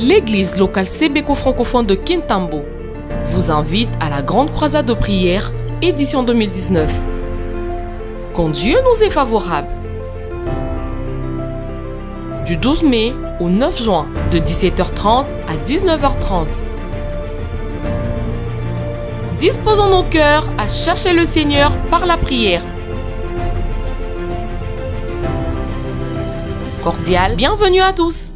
L'église locale Sébéco francophone de Kintambo vous invite à la grande croisade de prière, édition 2019. Quand Dieu nous est favorable. Du 12 mai au 9 juin, de 17h30 à 19h30. Disposons nos cœurs à chercher le Seigneur par la prière. Cordial, bienvenue à tous.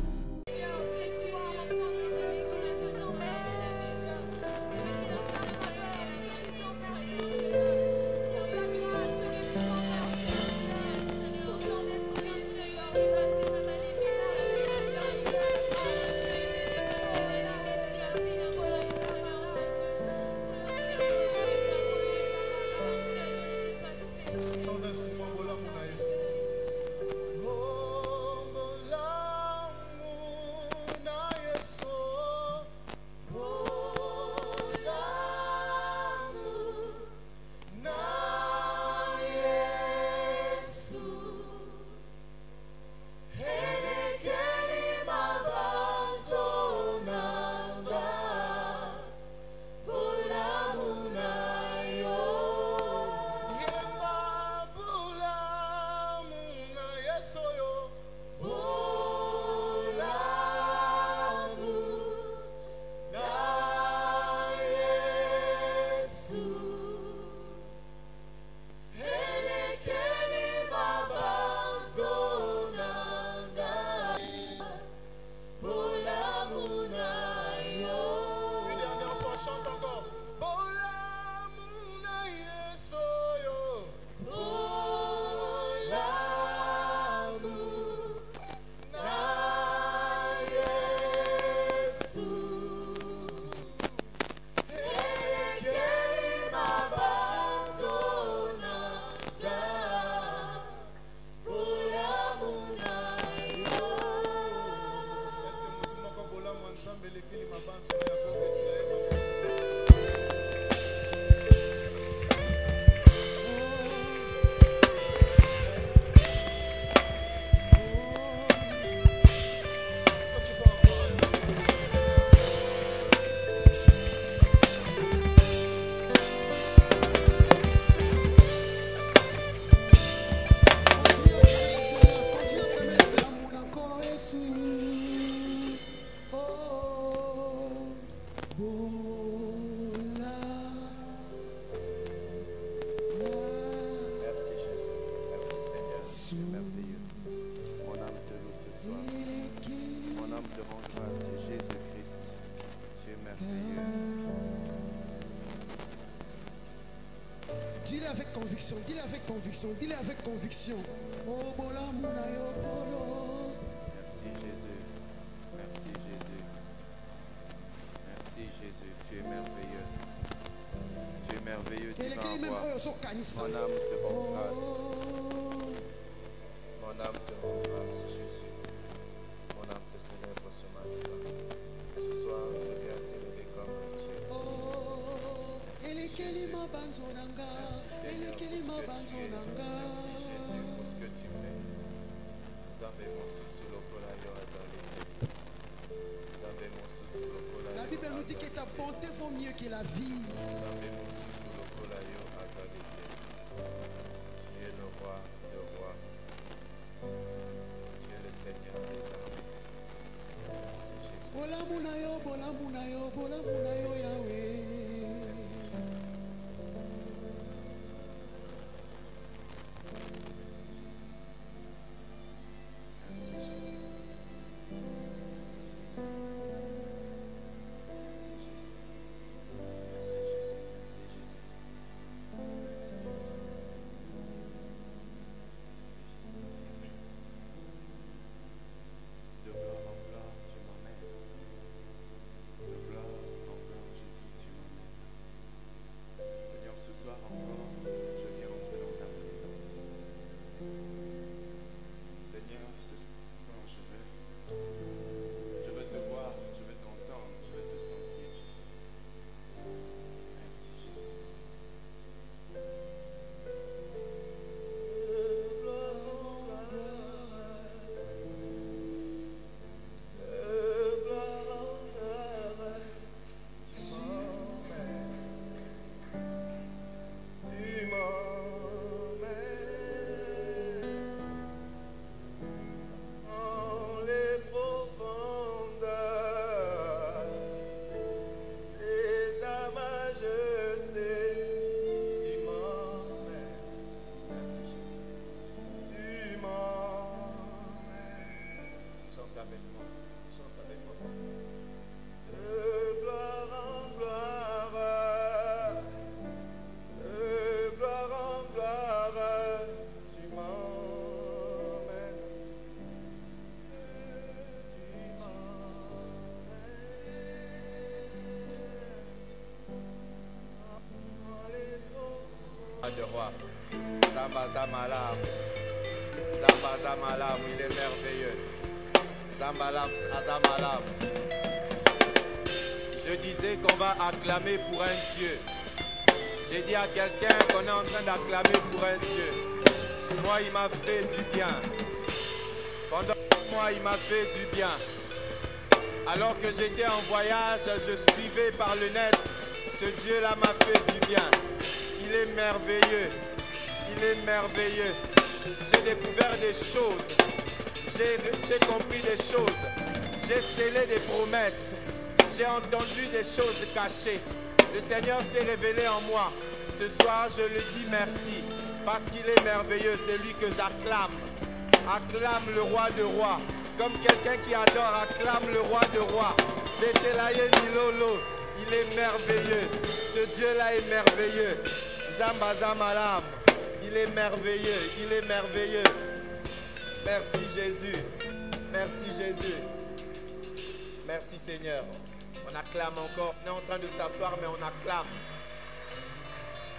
Dis-le avec conviction, dis-le avec conviction, dis-le avec conviction. Oh, bola muna yo kolo. Merci Jésus, merci Jésus, merci Jésus, tu es merveilleux, tu es merveilleux, tu m'envoies. Mon âme te rend grâce, mon âme te rend grâce Jésus, mon âme te célèbre ce matin. Ce soir je viens t'élever comme un Dieu. Merci Jésus pour ce que tu fais. La Bible nous dit que ta bonté vaut mieux que la vie. Tu es le roi des rois. Tu es le Seigneur des armées. Merci Jésus. Bola muna yo Yahweh. De gloire en gloire, tu m'emmènes. De gloire en gloire. Zambazamalam. Zambazamalam, il est merveilleux. Zambalam, Azamalam. Je disais qu'on va acclamer pour un Dieu. J'ai dit à quelqu'un qu'on est en train d'acclamer pour un Dieu. Moi, il m'a fait du bien. Pendant moi, il m'a fait du bien. Alors que j'étais en voyage, je suivais par le net. Ce Dieu-là m'a fait du bien. Il est merveilleux. Il est merveilleux. J'ai découvert des choses. J'ai compris des choses. J'ai scellé des promesses. J'ai entendu des choses cachées. Le Seigneur s'est révélé en moi. Ce soir, je le dis merci. Parce qu'il est merveilleux. C'est lui que j'acclame. Acclame le roi de rois. Comme quelqu'un qui adore, acclame le roi de rois. Betelaye Milolo. Il est merveilleux. Ce Dieu-là est merveilleux. Zamba Zamalam. Il est merveilleux. Il est merveilleux. Merci Jésus. Merci Jésus. Merci Seigneur. On acclame encore. On est en train de s'asseoir, mais on acclame.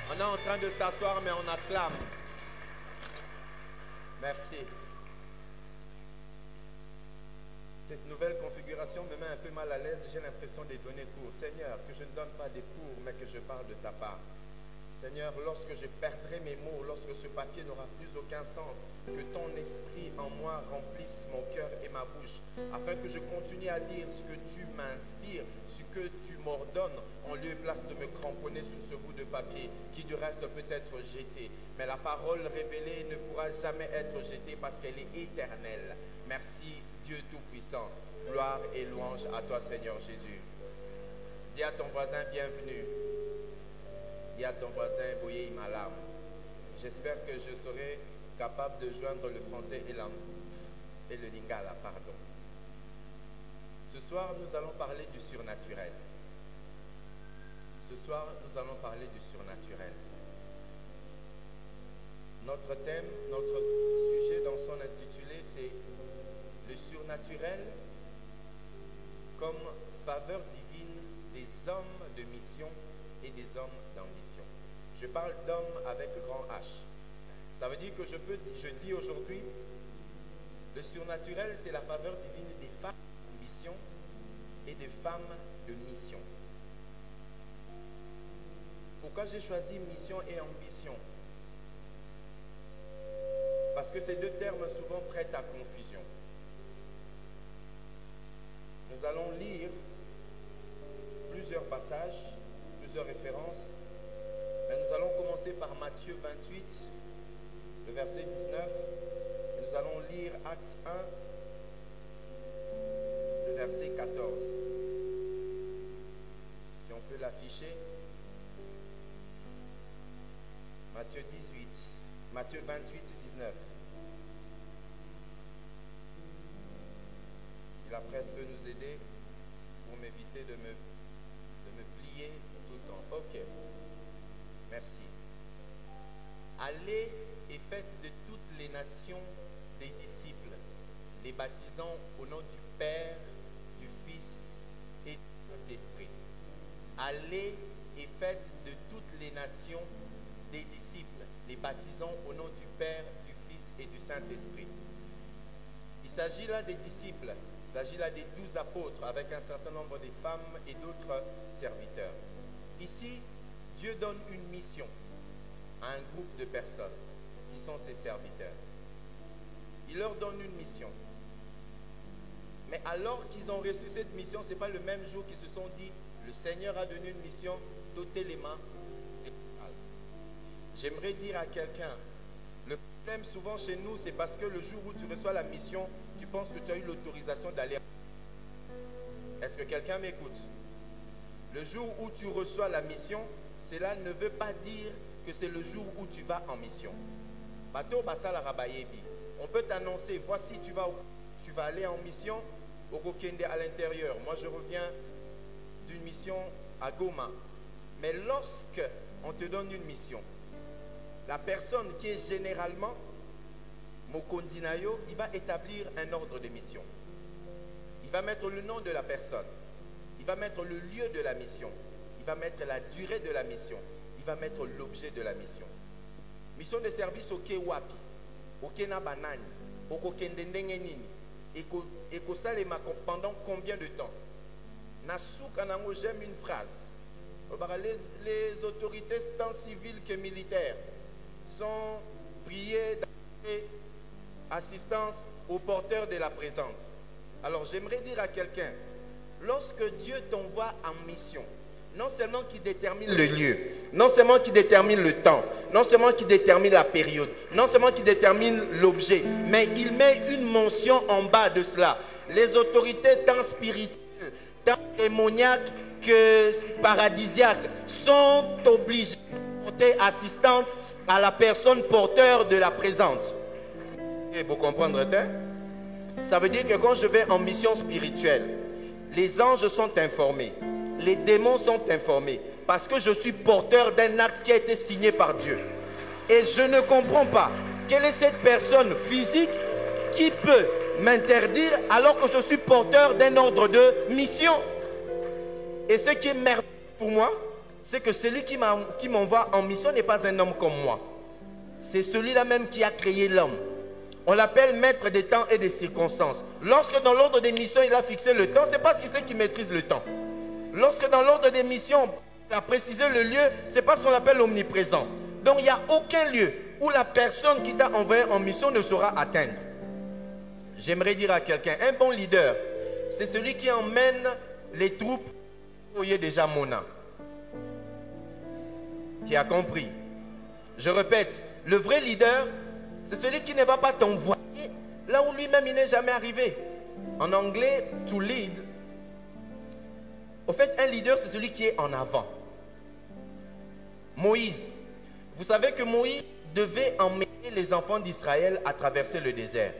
On est en train de s'asseoir, mais on acclame. Merci. Cette nouvelle configuration me met un peu mal à l'aise. J'ai l'impression de donner cours. Seigneur, que je ne donne pas des cours, mais que je parle de ta part. Seigneur, lorsque je perdrai mes mots, lorsque ce papier n'aura plus aucun sens, que ton esprit en moi remplisse mon cœur et ma bouche, afin que je continue à dire ce que tu m'inspires, ce que tu m'ordonnes, en lieu et place de me cramponner sous ce bout de papier, qui du reste peut être jeté. Mais la parole révélée ne pourra jamais être jetée parce qu'elle est éternelle. Merci Dieu Tout-Puissant. Gloire et louange à toi Seigneur Jésus. Dis à ton voisin bienvenue. Dis à ton voisin, Boye Malam. J'espère que je serai capable de joindre le français et le lingala, pardon. Ce soir, nous allons parler du surnaturel. Ce soir, nous allons parler du surnaturel. Notre thème, notre sujet dans son intitulé, c'est le surnaturel comme faveur divine des hommes de mission et des hommes d'ambition. Je parle d'hommes avec grand H. Ça veut dire que je dis aujourd'hui, le surnaturel, c'est la faveur divine des femmes d'ambition et des femmes de mission. Pourquoi j'ai choisi mission et ambition? Parce que ces deux termes souvent prêtent à confusion. Nous allons lire plusieurs passages, plusieurs références, mais nous allons commencer par Matthieu 28, le verset 19, et nous allons lire Acte 1, le verset 14. Si on peut l'afficher, Matthieu 28, 19. Si la presse peut nous aider pour m'éviter de me plier tout le temps. Ok. Merci. Allez et faites de toutes les nations des disciples, les baptisant au nom du Père, du Fils et du Saint-Esprit. Allez et faites de toutes les nations des disciples, les baptisant au nom du Père, du Fils et du Saint-Esprit. Il s'agit là des disciples, il s'agit là des 12 apôtres avec un certain nombre de femmes et d'autres serviteurs. Ici, Dieu donne une mission à un groupe de personnes qui sont ses serviteurs. Il leur donne une mission. Mais alors qu'ils ont reçu cette mission, ce n'est pas le même jour qu'ils se sont dit, le Seigneur a donné une mission, t'ôter les mains. J'aimerais dire à quelqu'un, le problème souvent chez nous, c'est parce que le jour où tu reçois la mission, tu penses que tu as eu l'autorisation d'aller. Est-ce que quelqu'un m'écoute? Le jour où tu reçois la mission, cela ne veut pas dire que c'est le jour où tu vas en mission. On peut t'annoncer, voici tu vas aller en mission au Kokende à l'intérieur. Moi je reviens d'une mission à Goma. Mais lorsque on te donne une mission, la personne qui est généralement Mokondinayo, il va établir un ordre de mission. Il va mettre le nom de la personne. Il va mettre le lieu de la mission. Il va mettre la durée de la mission. Il va mettre l'objet de la mission. mission de service oke wapi, oke na banani, oko kende ndenge nini, eko salema pendant combien de temps? Nasuka nango, j'aime une phrase. Les autorités tant civiles que militaires sont priées d'apporter assistance aux porteurs de la présence. Alors j'aimerais dire à quelqu'un, lorsque Dieu t'envoie en mission, non seulement qui détermine le lieu, non seulement qui détermine le temps, non seulement qui détermine la période, non seulement qui détermine l'objet, mais il met une mention en bas de cela. Les autorités tant spirituelles, tant démoniaques que paradisiaques sont obligées de porter assistance à la personne porteur de la présence. Et vous comprendre, ça veut dire que quand je vais en mission spirituelle, les anges sont informés, les démons sont informés, parce que je suis porteur d'un acte qui a été signé par Dieu. Et je ne comprends pas quelle est cette personne physique qui peut m'interdire alors que je suis porteur d'un ordre de mission. Et ce qui est merveilleux pour moi, c'est que celui qui m'envoie en mission n'est pas un homme comme moi. C'est celui-là même qui a créé l'homme. On l'appelle maître des temps et des circonstances. Lorsque dans l'ordre des missions, il a fixé le temps, c'est parce qu'il sait qu'il maîtrise le temps. Lorsque dans l'ordre des missions, il a précisé le lieu, c'est parce qu'on l'appelle omniprésent. Donc il n'y a aucun lieu où la personne qui t'a envoyé en mission ne saura atteindre. J'aimerais dire à quelqu'un, un bon leader, c'est celui qui emmène les troupes. Voyez déjà Mona. Qui a compris. Je répète, le vrai leader, c'est celui qui ne va pas t'envoyer là où lui-même il n'est jamais arrivé. En anglais, to lead. Au fait, un leader, c'est celui qui est en avant. Moïse. Vous savez que Moïse devait emmener les enfants d'Israël à traverser le désert.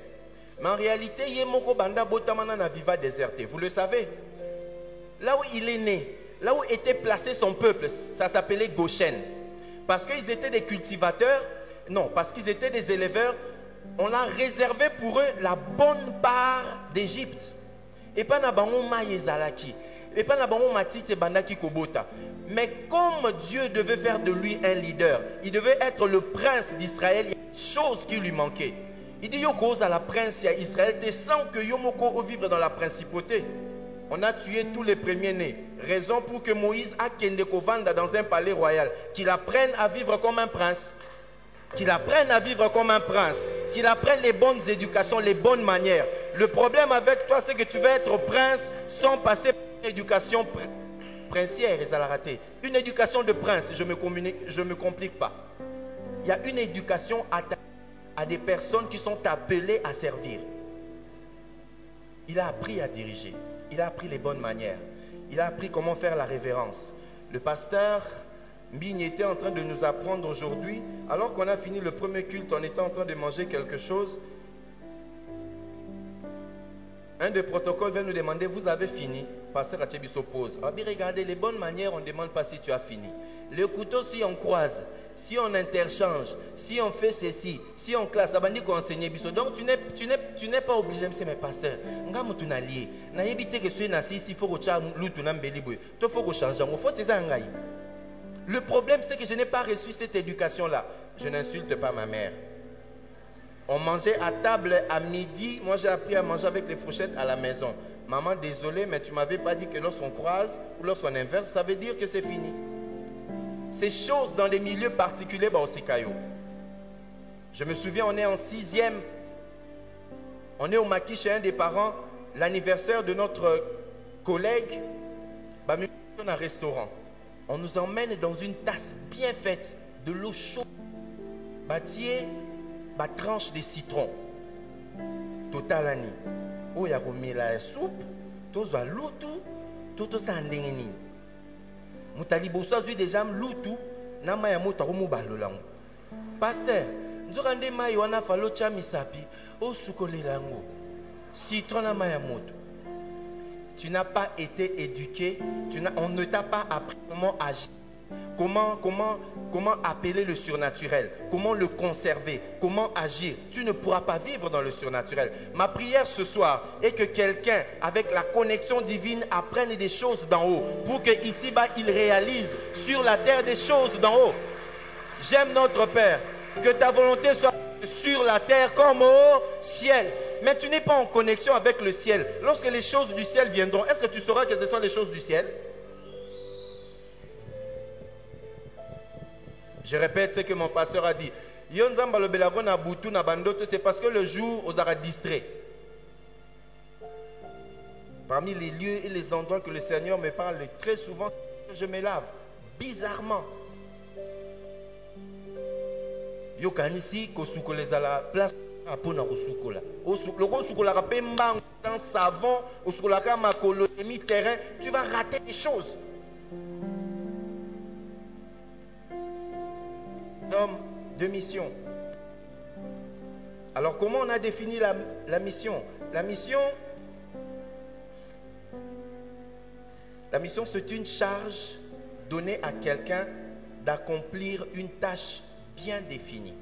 Mais en réalité, Yemoko Banda Botamana na viva déserté. Vous le savez. Là où il est né, là où était placé son peuple, ça s'appelait Goshen. Parce qu'ils étaient des cultivateurs, non, parce qu'ils étaient des éleveurs, on a réservé pour eux la bonne part d'Égypte. Et pas na bango maïezalaki, et pas na bango matite bandaki kobota. Mais comme Dieu devait faire de lui un leader, il devait être le prince d'Israël, il y a des choses qui lui manquaient. Il dit yo cause à la prince à Israël, te sens que yo moko vivre dans la principauté. On a tué tous les premiers-nés. Raison pour que Moïse a Kendeko Vanda dans un palais royal. Qu'il apprenne à vivre comme un prince. Qu'il apprenne à vivre comme un prince. Qu'il apprenne les bonnes éducations, les bonnes manières. Le problème avec toi, c'est que tu veux être prince sans passer par une éducation princière. Une éducation de prince, je ne me complique pas. Il y a une éducation à des personnes qui sont appelées à servir. Il a appris à diriger. Il a appris les bonnes manières. Il a appris comment faire la révérence. Le pasteur Mbigne était en train de nous apprendre aujourd'hui, alors qu'on a fini le premier culte, on était en train de manger quelque chose. Un des protocoles vient nous demander, vous avez fini? Pasteur Achebi s'oppose. Regardez, les bonnes manières, on ne demande pas si tu as fini. Le couteau, si on croise, si on interchange, si on fait ceci, si on classe, ça va dire qu'on enseigne biso. Donc tu n'es pas obligé, mais pasteur, nga mutu na lié. Na yebite que soy na si il faut que tu lutu na mbeli boy. To faut que change, on faut ça ngai. Le problème c'est que je n'ai pas reçu cette éducation là. Je n'insulte pas ma mère. On mangeait à table à midi, moi j'ai appris à manger avec les fourchettes à la maison. Maman, désolé, mais tu m'avais pas dit que lorsqu'on croise ou lorsqu'on inverse, ça veut dire que c'est fini. Ces choses dans les milieux particuliers, bah aussi caillou. Je me souviens, on est en 6e. On est au maquis chez un des parents. L'anniversaire de notre collègue, bah, on a un restaurant. On nous emmène dans une tasse bien faite, de l'eau chaude. Bah, tiens, bah, tranche de citron. Total ani. Oh, il y a remis la soupe. Tous à l'auto. Tout ça en déni. Moutali bossa zui déjà lutu na maya mota romo balolango. Pasteur, nzokande mai wana falo cha misapi o sukolelango. Citron na maya moto. Tu n'as pas été éduqué, on ne t'a pas appris comment agir. Comment appeler le surnaturel, comment le conserver, comment agir. Tu ne pourras pas vivre dans le surnaturel. Ma prière ce soir est que quelqu'un avec la connexion divine apprenne des choses d'en haut pour que ici-bas il réalise sur la terre des choses d'en haut. J'aime notre Père. Que ta volonté soit sur la terre comme au ciel. Mais tu n'es pas en connexion avec le ciel. Lorsque les choses du ciel viendront, est-ce que tu sauras que ce sont les choses du ciel? Je répète ce que mon pasteur a dit. C'est parce que le jour, on sera distrait. Parmi les lieux et les endroits que le Seigneur me parle très souvent, je me lave. Bizarrement. Yokanisi kosukoleza la place apona kosukola. Loko sukola rapemba dans savon, osukola ka makolo demi terrain, tu vas rater des choses. Hommes de mission. Alors comment on a défini la mission? La mission, c'est une charge donnée à quelqu'un d'accomplir une tâche bien définie.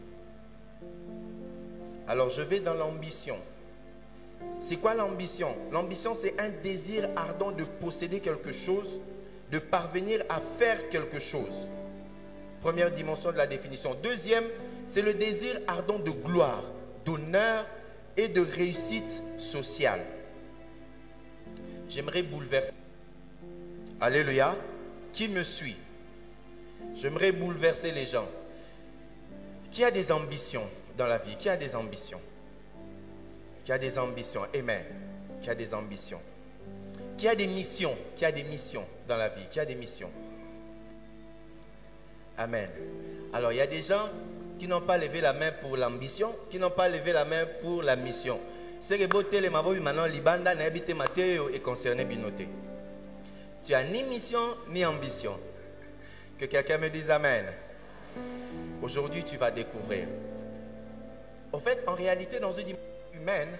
Alors je vais dans l'ambition. C'est quoi l'ambition? L'ambition, c'est un désir ardent de posséder quelque chose, de parvenir à faire quelque chose. Première dimension de la définition. Deuxième, c'est le désir ardent de gloire, d'honneur et de réussite sociale. J'aimerais bouleverser. Alléluia. Qui me suit? J'aimerais bouleverser les gens. Qui a des ambitions dans la vie? Qui a des ambitions? Qui a des ambitions? Amen. Qui a des ambitions? Qui a des missions? Qui a des missions dans la vie? Qui a des missions? Amen. Alors, il y a des gens qui n'ont pas levé la main pour l'ambition, qui n'ont pas levé la main pour la mission. C'est que beauté les mabobi maintenant libanda n'habite Mathéo est concerné binoté. Tu as ni mission ni ambition. Que quelqu'un me dise amen. Aujourd'hui, tu vas découvrir. En fait, en réalité, dans une dimension humaine,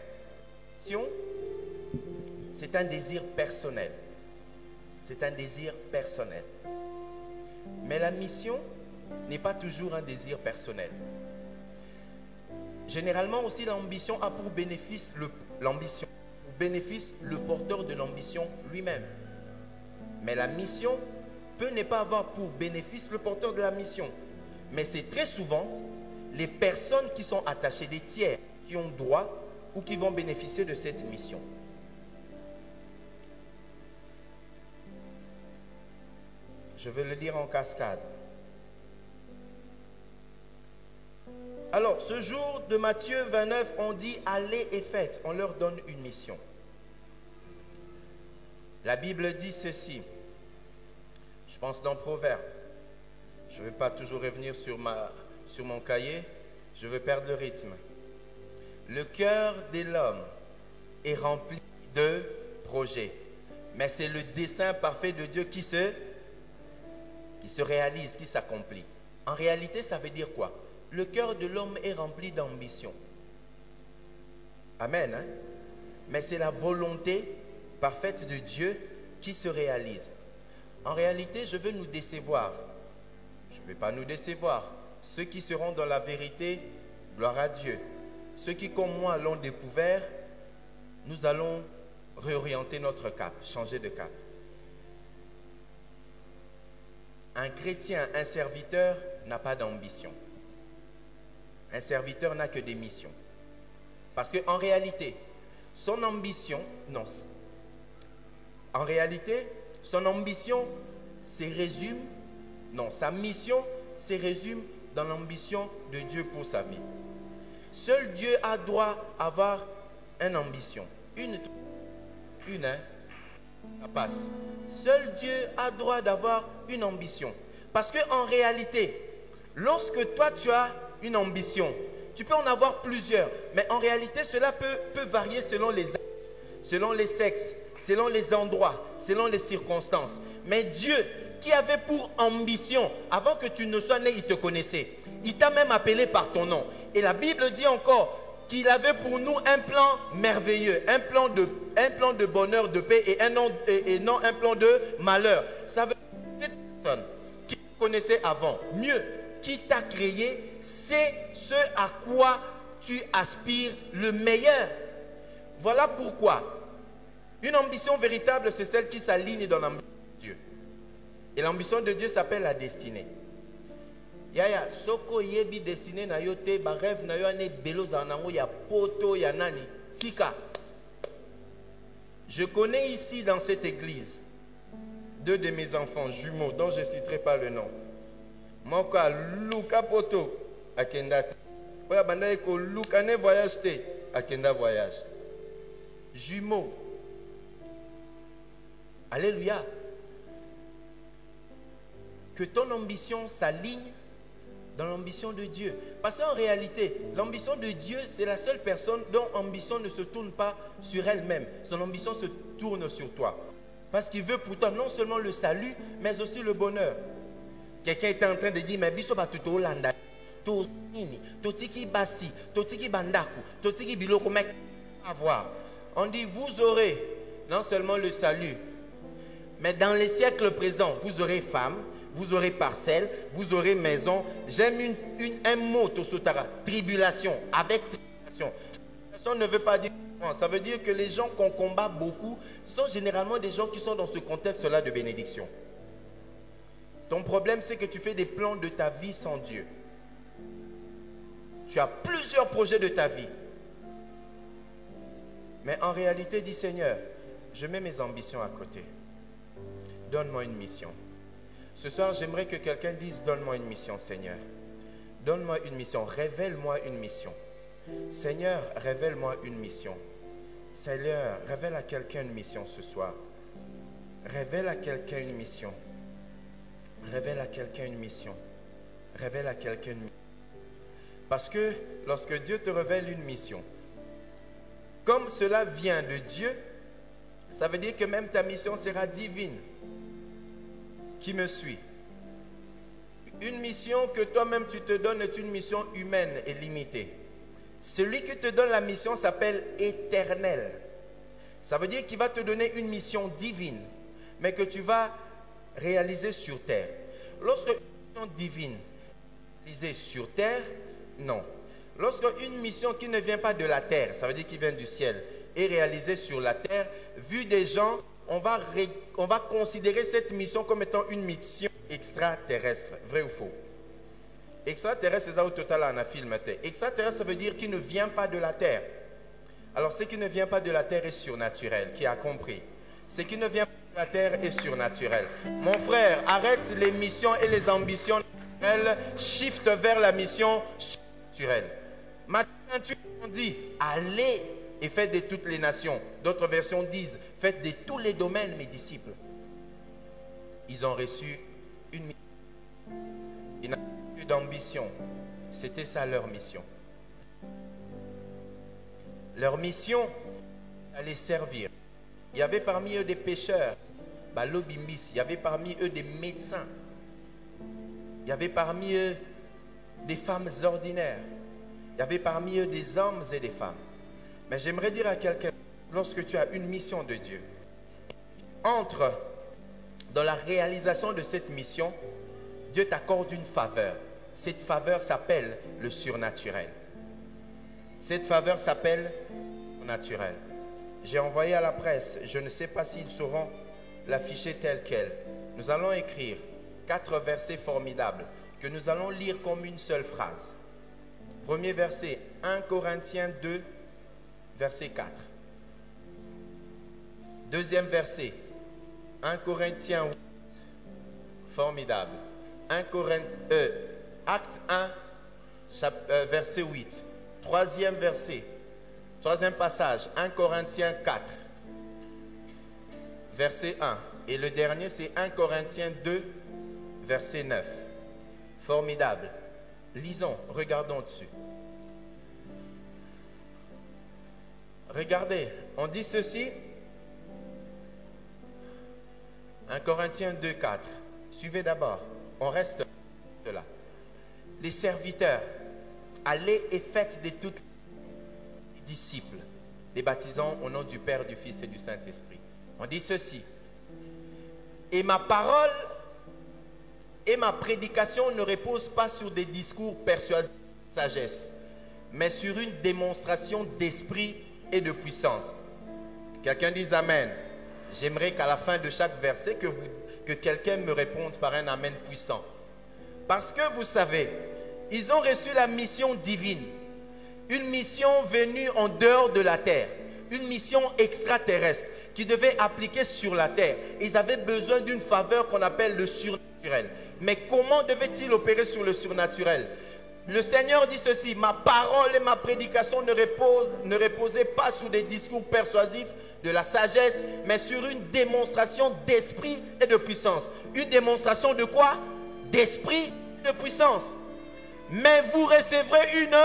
c'est un désir personnel. C'est un désir personnel. Mais la mission n'est pas toujours un désir personnel. Généralement aussi, l'ambition a pour bénéfice le porteur de l'ambition lui-même. Mais la mission peut ne pas avoir pour bénéfice le porteur de la mission. Mais c'est très souvent les personnes qui sont attachées, des tiers, qui ont droit ou qui vont bénéficier de cette mission. Je vais le dire en cascade. Alors, ce jour de Matthieu 29, on dit « Allez et faites ». On leur donne une mission. La Bible dit ceci. Je pense dans Proverbe. Je ne vais pas toujours revenir sur mon cahier. Je vais perdre le rythme. Le cœur de l'homme est rempli de projets. Mais c'est le dessein parfait de Dieu qui se réalise, qui s'accomplit. En réalité, ça veut dire quoi? Le cœur de l'homme est rempli d'ambition. Amen. Hein? Mais c'est la volonté parfaite de Dieu qui se réalise. En réalité, je veux nous décevoir. Je ne vais pas nous décevoir. Ceux qui seront dans la vérité, gloire à Dieu. Ceux qui, comme moi, l'ont découvert, nous allons réorienter notre cap, changer de cap. Un chrétien, un serviteur n'a pas d'ambition. Un serviteur n'a que des missions. Parce qu'en réalité, son ambition, sa mission se résume dans l'ambition de Dieu pour sa vie. Seul Dieu a droit d'avoir une ambition. Ça passe. Seul Dieu a droit d'avoir une ambition. Parce qu'en réalité, lorsque toi tu as une ambition, tu peux en avoir plusieurs. Mais en réalité, cela peut varier selon les âges, selon les sexes, selon les endroits, selon les circonstances. Mais Dieu, qui avait pour ambition, avant que tu ne sois né, il te connaissait. Il t'a même appelé par ton nom. Et la Bible dit encore qu'il avait pour nous un plan merveilleux, un plan de bonheur, de paix et non un plan de malheur. Ça veut dire que cette personne qui te connaissait avant, mieux, qui t'a créé, c'est ce à quoi tu aspires le meilleur. Voilà pourquoi une ambition véritable, c'est celle qui s'aligne dans l'ambition de Dieu. Et l'ambition de Dieu s'appelle la destinée. Yaya, soko yebi dessiné na yote, ba rêve na yo ane belo zanango ya poto ya nani, tika. Je connais ici dans cette église 2 de mes enfants jumeaux dont je ne citerai pas le nom. Moka Luka Poto akenda. Oya banda eko Luka ne voyage te akenda voyage. Jumeaux. Alléluia. Que ton ambition s'aligne dans l'ambition de Dieu. Parce qu'en réalité, l'ambition de Dieu, c'est la seule personne dont l'ambition ne se tourne pas sur elle-même. Son ambition se tourne sur toi. Parce qu'il veut pour toi non seulement le salut, mais aussi le bonheur. Quelqu'un était en train de dire, mais biso ba tuto Hollanda, to nini, to tiki basi, to tiki bandaku, to tiki biloko, mais avoir. On dit, vous aurez non seulement le salut, mais dans les siècles présents, vous aurez femme, vous aurez parcelle, vous aurez maison. J'aime un mot, Tosotara, tribulation, avec tribulation. Ça ne veut pas dire, ça veut dire que les gens qu'on combat beaucoup sont généralement des gens qui sont dans ce contexte-là de bénédiction. Ton problème, c'est que tu fais des plans de ta vie sans Dieu. Tu as plusieurs projets de ta vie. Mais en réalité, dis Seigneur, je mets mes ambitions à côté. Donne-moi une mission. Ce soir, j'aimerais que quelqu'un dise, donne-moi une mission, Seigneur. Donne-moi une mission, révèle-moi une mission. Seigneur, révèle-moi une mission. Seigneur, révèle à quelqu'un une mission ce soir. Révèle à quelqu'un une mission. Révèle à quelqu'un une mission. Révèle à quelqu'un une mission. Parce que lorsque Dieu te révèle une mission, comme cela vient de Dieu, ça veut dire que même ta mission sera divine. Qui me suit? Une mission que toi-même tu te donnes est une mission humaine et limitée. Celui qui te donne la mission s'appelle éternel. Ça veut dire qu'il va te donner une mission divine, mais que tu vas réaliser sur terre. Lorsque une mission divine réalisée sur terre, non. Lorsque une mission qui ne vient pas de la terre, ça veut dire qu'il vient du ciel, est réalisée sur la terre, vu des gens, on va considérer cette mission comme étant une mission extraterrestre. Vrai ou faux? Extraterrestre, c'est ça au total en a film. Extraterrestre, ça veut dire qu'il ne vient pas de la terre. Alors, ce qui ne vient pas de la terre est surnaturel. Qui a compris? Ce qui ne vient pas de la terre est surnaturel. Mon frère, arrête les missions et les ambitions naturelles. Shift vers la mission surnaturelle. Matthieu 28, on dit, allez et faites de toutes les nations. D'autres versions disent, faites de tous les domaines mes disciples. Ils ont reçu une mission. Ils n'avaient plus d'ambition. C'était ça leur mission. Leur mission, allait servir. Il y avait parmi eux des pêcheurs, Balobimbis. Il y avait parmi eux des médecins. Il y avait parmi eux des femmes ordinaires. Il y avait parmi eux des hommes et des femmes. Mais j'aimerais dire à quelqu'un, lorsque tu as une mission de Dieu, entre dans la réalisation de cette mission, Dieu t'accorde une faveur. Cette faveur s'appelle le surnaturel. Cette faveur s'appelle le naturel. J'ai envoyé à la presse, je ne sais pas s'ils sauront l'afficher tel quel. Nous allons écrire 4 versets formidables que nous allons lire comme une seule phrase. Premier verset, 1 Corinthiens 2, verset 4. Deuxième verset, 1 Corinthiens 8, formidable. Acte 1, verset 8. Troisième verset, troisième passage, 1 Corinthiens 4, verset 1. Et le dernier, c'est 1 Corinthiens 2, verset 9. Formidable. Lisons, regardons dessus. Regardez, on dit ceci. 1 Corinthiens 2, 4. Suivez d'abord. On reste là. Les serviteurs, allez et faites de toutes les disciples, les baptisant au nom du Père, du Fils et du Saint-Esprit. On dit ceci. Et ma parole et ma prédication ne reposent pas sur des discours persuasifs de sagesse, mais sur une démonstration d'esprit et de puissance. Quelqu'un dise Amen. J'aimerais qu'à la fin de chaque verset, que quelqu'un me réponde par un Amen puissant. Parce que vous savez, ils ont reçu la mission divine. Une mission venue en dehors de la terre. Une mission extraterrestre qui devait appliquer sur la terre. Ils avaient besoin d'une faveur qu'on appelle le surnaturel. Mais comment devait-il opérer sur le surnaturel? Le Seigneur dit ceci: ma parole et ma prédication ne reposaient pas sur des discours persuasifs de la sagesse, mais sur une démonstration d'esprit et de puissance. Une démonstration de quoi? D'esprit et de puissance. Mais vous recevrez une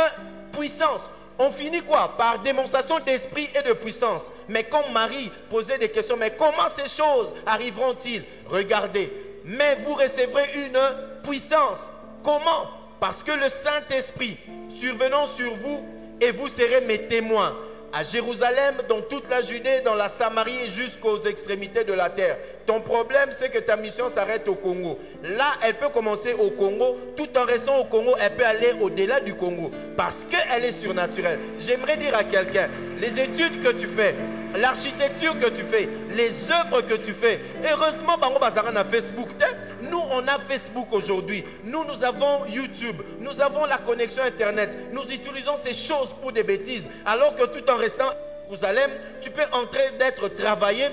puissance. On finit quoi? Par démonstration d'esprit et de puissance. Mais comme Marie posait des questions, mais comment ces choses arriveront-ils? Regardez, mais vous recevrez une puissance. Comment? Parce que le Saint-Esprit survenant sur vous, et vous serez mes témoins à Jérusalem, dans toute la Judée, dans la Samarie et jusqu'aux extrémités de la terre. Ton problème, c'est que ta mission s'arrête au Congo. Là, elle peut commencer au Congo. Tout en restant au Congo, elle peut aller au-delà du Congo. Parce qu'elle est surnaturelle. J'aimerais dire à quelqu'un, les études que tu fais, l'architecture que tu fais, les œuvres que tu fais, heureusement, on a Facebook. Nous, on a Facebook aujourd'hui. Nous avons YouTube. Nous avons la connexion Internet. Nous utilisons ces choses pour des bêtises. Alors que tout en restant à Jérusalem, tu peux en train d'être travaillé.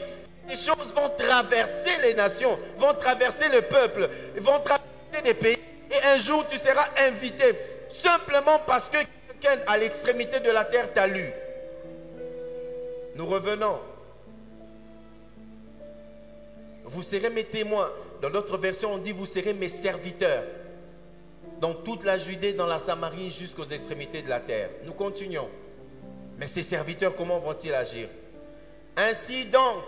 Ces choses vont traverser les nations, vont traverser le peuple, vont traverser des pays. Et un jour, tu seras invité simplement parce que quelqu'un à l'extrémité de la terre t'a lu. Nous revenons. Vous serez mes témoins. Dans d'autres versions, on dit vous serez mes serviteurs. Dans toute la Judée, dans la Samarie, jusqu'aux extrémités de la terre. Nous continuons. Mais ces serviteurs, comment vont-ils agir? Ainsi donc,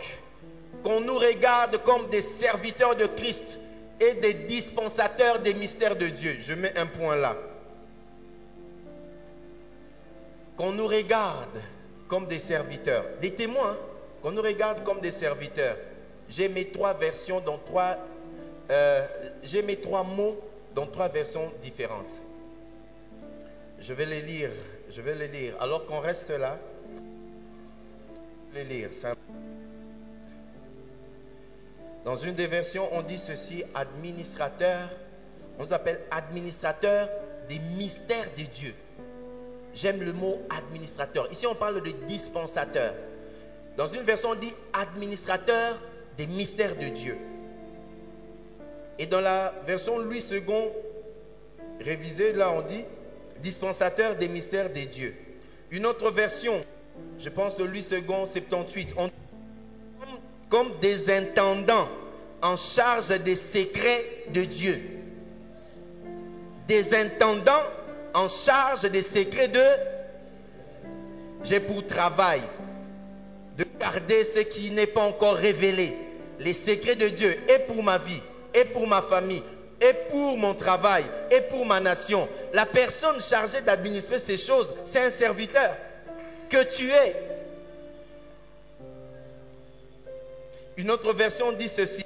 qu'on nous regarde comme des serviteurs de Christ et des dispensateurs des mystères de Dieu. Je mets un point là. Qu'on nous regarde comme des serviteurs, des témoins, qu'on nous regarde comme des serviteurs. J'ai mes trois versions dans j'ai mes trois mots dans trois versions différentes. Je vais les lire. Alors qu'on reste là, je vais les lire. Dans une des versions, on dit ceci: administrateur. On nous appelle administrateur des mystères de Dieu. J'aime le mot administrateur. Ici, on parle de dispensateur. Dans une version, on dit administrateur des mystères de Dieu. Et dans la version Louis II, révisée, là, on dit dispensateur des mystères de Dieu. Une autre version, je pense de Louis II, 78, on dit comme des intendants en charge des secrets de Dieu. Des intendants en charge des secrets de... J'ai pour travail de garder ce qui n'est pas encore révélé, les secrets de Dieu, et pour ma vie, et pour ma famille, et pour mon travail, et pour ma nation. La personne chargée d'administrer ces choses, c'est un serviteur que tu es. Une autre version dit ceci: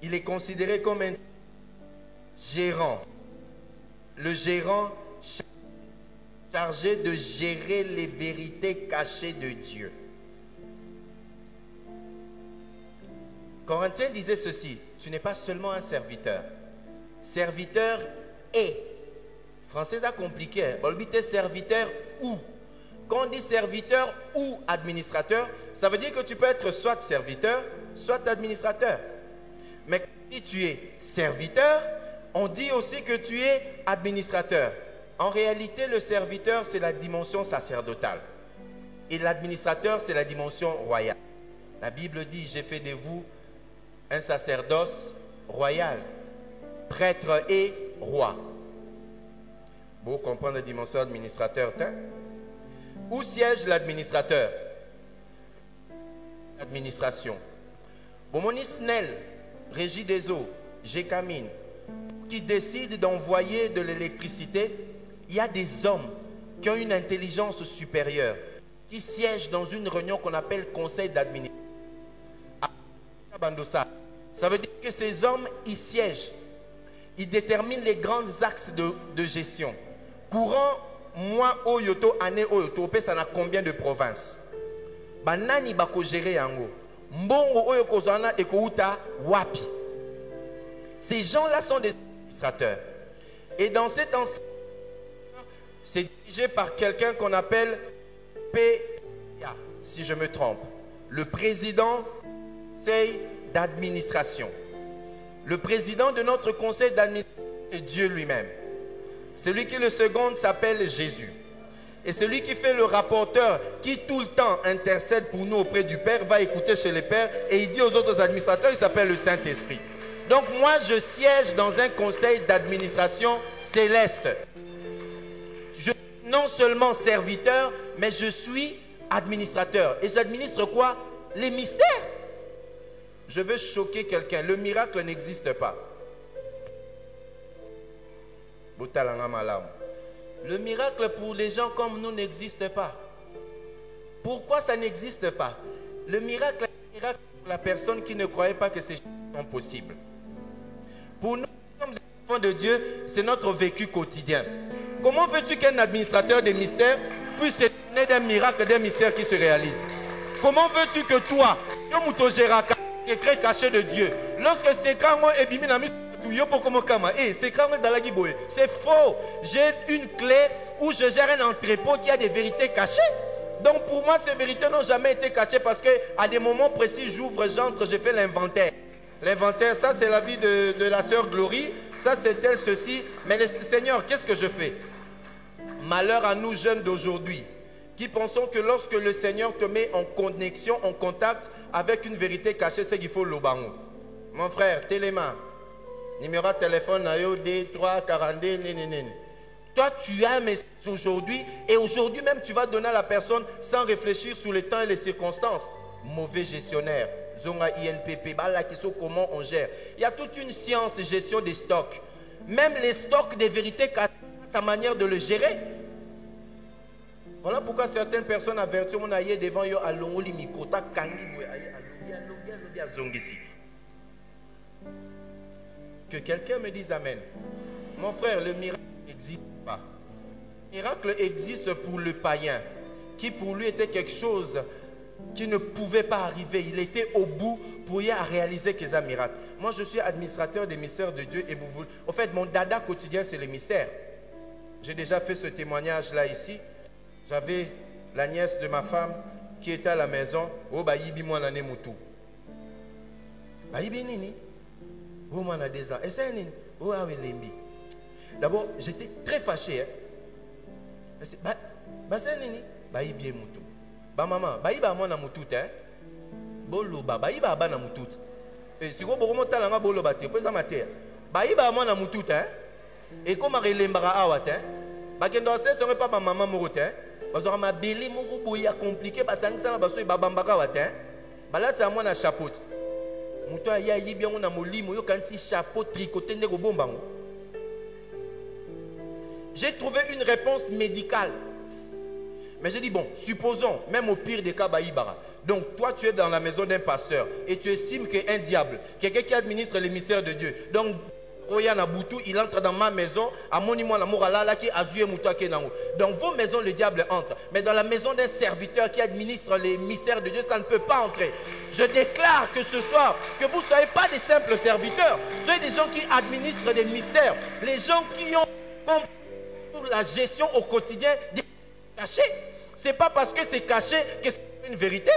il est considéré comme un gérant. Le gérant chargé de gérer les vérités cachées de Dieu. Corinthiens disait ceci: tu n'es pas seulement un serviteur. Serviteur et. Français a compliqué. On dit serviteur ou. Quand on dit serviteur ou administrateur, ça veut dire que tu peux être soit serviteur, soit administrateur. Mais si tu es serviteur, on dit aussi que tu es administrateur. En réalité, le serviteur, c'est la dimension sacerdotale. Et l'administrateur, c'est la dimension royale. La Bible dit: j'ai fait de vous un sacerdoce royal, prêtre et roi. Vous comprenez la dimension administrateur? Où siège l'administrateur? Administration. Bomoni Snell, Régie des eaux, Gécamine, qui décide d'envoyer de l'électricité. Il y a des hommes qui ont une intelligence supérieure, qui siègent dans une réunion qu'on appelle conseil d'administration. Ça veut dire que ces hommes, ils siègent. Ils déterminent les grands axes de gestion. Courant mois oyoto, année oyoto, ça n'a combien de provinces? Banani bako gérer yango. Mbongo oyo kozana ekouta wapi. Ces gens-là sont des administrateurs. Et dans cet ensemble, c'est dirigé par quelqu'un qu'on appelle PA, si je me trompe. Le président du conseil d'administration. Le président de notre conseil d'administration est Dieu lui-même. Celui qui le seconde s'appelle Jésus. Et celui qui fait le rapporteur, qui tout le temps intercède pour nous auprès du Père, va écouter chez les Pères et il dit aux autres administrateurs, il s'appelle le Saint-Esprit. Donc moi, je siège dans un conseil d'administration céleste. Je suis non seulement serviteur, mais je suis administrateur. Et j'administre quoi? Les mystères. Je veux choquer quelqu'un. Le miracle n'existe pas. Le miracle pour les gens comme nous n'existe pas. Pourquoi ça n'existe pas? Le miracle est un miracle pour la personne qui ne croyait pas que ces choses sont possibles. Pour nous, qui sommes des enfants de Dieu, c'est notre vécu quotidien. Comment veux-tu qu'un administrateur des mystères puisse s'étonner d'un miracle, d'un mystère qui se réalise? Comment veux-tu que toi, qui est très caché de Dieu, lorsque c'est quand on est c'est faux. J'ai une clé où je gère un entrepôt qui a des vérités cachées. Donc pour moi, ces vérités n'ont jamais été cachées parce qu'à des moments précis, j'ouvre, j'entre, je fais l'inventaire. L'inventaire, ça c'est la vie de la sœur Glory. Ça c'est tel ceci. Mais le Seigneur, qu'est-ce que je fais? Malheur à nous jeunes d'aujourd'hui qui pensons que lorsque le Seigneur te met en connexion, en contact avec une vérité cachée, c'est qu'il faut l'obango. Mon frère, Téléma, numéro de téléphone, D3, 42, Toi, tu as un message aujourd'hui et aujourd'hui même, tu vas donner à la personne sans réfléchir sur le temps et les circonstances. Mauvais gestionnaire. Zonga INPP, comment on gère. Il y a toute une science de gestion des stocks. Même les stocks des vérités, sa manière de le gérer. Voilà pourquoi certaines personnes avertissent mon aïe devant yo à l'ongoli mikota kangi que quelqu'un me dise amen. Mon frère, le miracle n'existe pas. Le miracle existe pour le païen qui pour lui était quelque chose qui ne pouvait pas arriver. Il était au bout pour y réaliser qu'il y a un miracle. Moi, je suis administrateur des mystères de Dieu et vous... En fait, mon dada quotidien, c'est les mystères. J'ai déjà fait ce témoignage-là ici. J'avais la nièce de ma femme qui était à la maison. Oh, bah, yibi moi l'année moutou. Bah, yibi nini. Oh, moi, on a 2 ans. Et c'est nini. Oh, ah, oui, lembi. D'abord, j'étais très fâché. Bah, c'est nini. Bah, yibi moutou. Bah, maman, bah, yiba moi na moutout, hein. Bolo, bah, yiba ba na moutout. Et si vous remontez à la bolo, bah, tu peux ça mater. Bah, yiba moi na moutout, hein. Et comment relembara awat, hein. Bah, que dans ce serait pas ma maman morote, hein. Parce que ma belle moko boya compliqué parce que ça na baso babambaka watin. Bah là c'est à moi na chapeau. Muto ya yi bien on a molimo yo kan si chapeau tricoté ndeko bombango. J'ai trouvé une réponse médicale. Mais j'ai dit bon, supposons même au pire des cas baïbara. Donc toi tu es dans la maison d'un pasteur et tu estimes qu'un diable, quelqu'un qui administre les mystères de Dieu. Donc il entre dans ma maison, à mon niveau, dans vos maisons, le diable entre. Mais dans la maison d'un serviteur qui administre les mystères de Dieu, ça ne peut pas entrer. Je déclare que ce soir, que vous ne soyez pas des simples serviteurs, soyez des gens qui administrent des mystères. Les gens qui ont compris pour la gestion au quotidien des cachés. Ce n'est pas parce que c'est caché que c'est une vérité.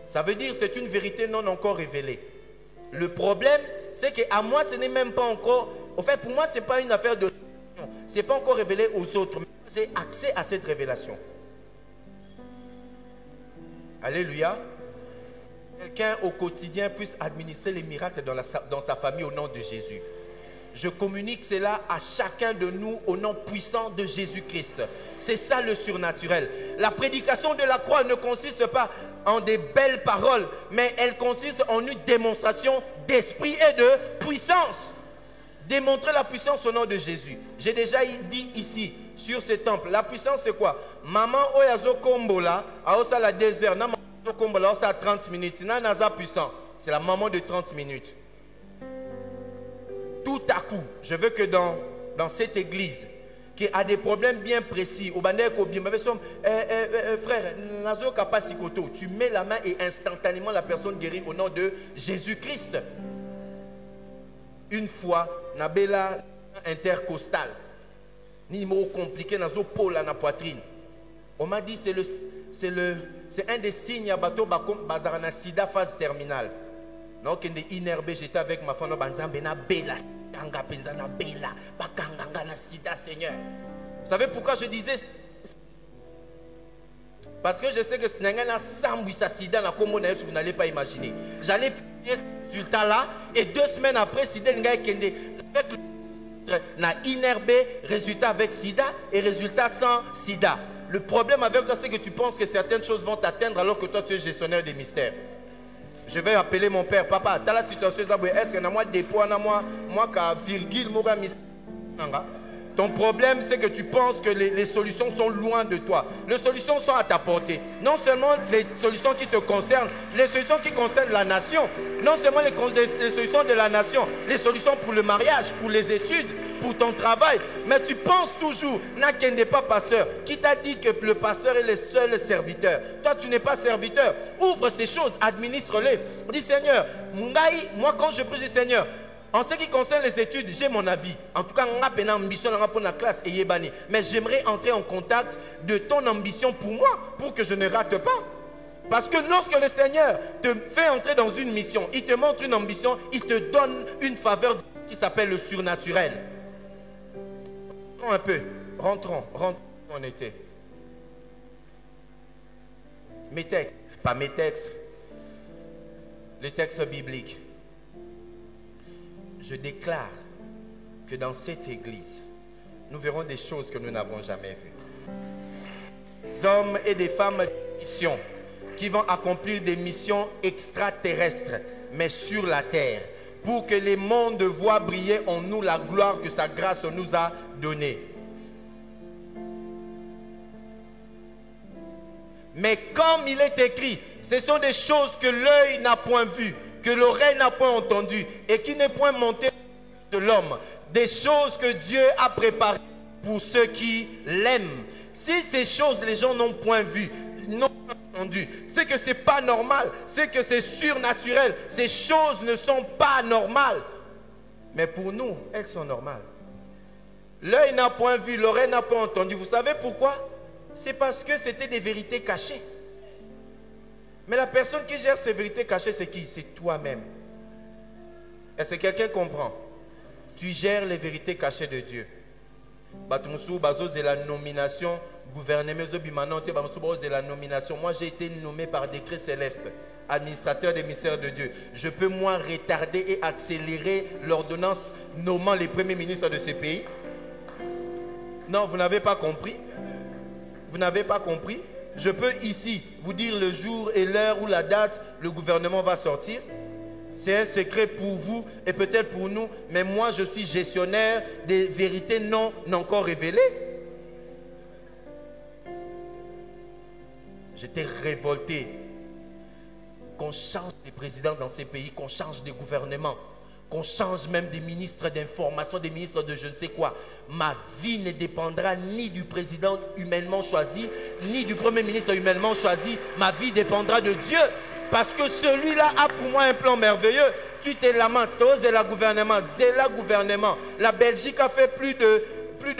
Ça veut dire que c'est une vérité non encore révélée. Le problème, c'est qu'à moi, ce n'est même pas encore... En fait, pour moi, ce n'est pas une affaire de... Ce n'est pas encore révélé aux autres. Mais j'ai accès à cette révélation. Alléluia. Quelqu'un au quotidien puisse administrer les miracles dans sa famille au nom de Jésus. Je communique cela à chacun de nous au nom puissant de Jésus-Christ. C'est ça le surnaturel. La prédication de la croix ne consiste pas en des belles paroles, mais elle consiste en une démonstration d'esprit et de puissance. Démontrer la puissance au nom de Jésus. J'ai déjà dit ici, sur ce temple, la puissance c'est quoi? Maman oyazo kombola, aosa la désert, na maman kombola, aosa 30 minutes, na naza puissant. C'est la maman de 30 minutes. Tout à coup, je veux que dans cette église, qui a des problèmes bien précis, frère, tu mets la main et instantanément la personne guérit au nom de Jésus-Christ. une fois, nabela intercostal. Ni numéro compliqué dans le pôle à la poitrine. On m'a dit c'est un des signes à bateau bazarana sida phase terminale. Donc inerbe j'étais avec ma femme banzambe na bela tanga penza na bela bakanganga na sida Seigneur. Vous savez pourquoi je disais? Parce que je sais que si vous n'allez pas imaginer. J'allais payer ce résultat-là et 2 semaines après, Sida n'a inerbé, résultat avec Sida et résultat sans Sida. Le problème avec toi, c'est que tu penses que certaines choses vont t'atteindre alors que toi, tu es gestionnaire des mystères. Je vais appeler mon père. Papa, tu as la situation, est-ce que moi dépôt, moi, virgule, moi, mystère. Ton problème, c'est que tu penses que les solutions sont loin de toi. Les solutions sont à ta portée. Non seulement les solutions qui te concernent, les solutions qui concernent la nation. Non seulement les solutions de la nation, les solutions pour le mariage, pour les études, pour ton travail. Mais tu penses toujours, qu'il n'est pas pasteur. Qui t'a dit que le pasteur est le seul serviteur? Toi, tu n'es pas serviteur. Ouvre ces choses, administre-les. Dis Seigneur, moi quand je prie, dis Seigneur, en ce qui concerne les études, j'ai mon avis. En tout cas, on a ambition pour la classe et yébani. Mais j'aimerais entrer en contact de ton ambition pour moi, pour que je ne rate pas. Parce que lorsque le Seigneur te fait entrer dans une mission, il te montre une ambition, il te donne une faveur qui s'appelle le surnaturel. Rentrons un peu. Rentrons où on était. Mes textes, pas mes textes, les textes bibliques. Je déclare que dans cette église, nous verrons des choses que nous n'avons jamais vues. Des hommes et des femmes de mission qui vont accomplir des missions extraterrestres, mais sur la terre, pour que les mondes voient briller en nous la gloire que sa grâce nous a donnée. Mais comme il est écrit, ce sont des choses que l'œil n'a point vues, que l'oreille n'a point entendu et qui n'est point monté de l'homme, des choses que Dieu a préparées pour ceux qui l'aiment. Si ces choses les gens n'ont point vu, n'ont pas entendu, c'est que c'est pas normal, c'est que c'est surnaturel. Ces choses ne sont pas normales, mais pour nous elles sont normales. L'œil n'a point vu, l'oreille n'a pas entendu. Vous savez pourquoi? C'est parce que c'était des vérités cachées. Mais la personne qui gère ces vérités cachées, c'est qui? C'est toi-même. Est-ce que quelqu'un comprend? Tu gères les vérités cachées de Dieu. C'est la nomination gouvernemental. La nomination. Moi, j'ai été nommé par décret céleste, administrateur des mystères de Dieu. Je peux, moi, retarder et accélérer l'ordonnance nommant les premiers ministres de ces pays. Non, vous n'avez pas compris. Vous n'avez pas compris. Je peux ici vous dire le jour et l'heure où la date le gouvernement va sortir. C'est un secret pour vous et peut-être pour nous, mais moi je suis gestionnaire des vérités non encore révélées. J'étais révolté qu'on change des présidents dans ces pays, qu'on change des gouvernements, qu'on change même des ministres d'information, des ministres de je ne sais quoi. Ma vie ne dépendra ni du président humainement choisi, ni du premier ministre humainement choisi. Ma vie dépendra de Dieu. Parce que celui-là a pour moi un plan merveilleux. Tu te lamentes, c'est le gouvernement, c'est le gouvernement. La Belgique a fait plus de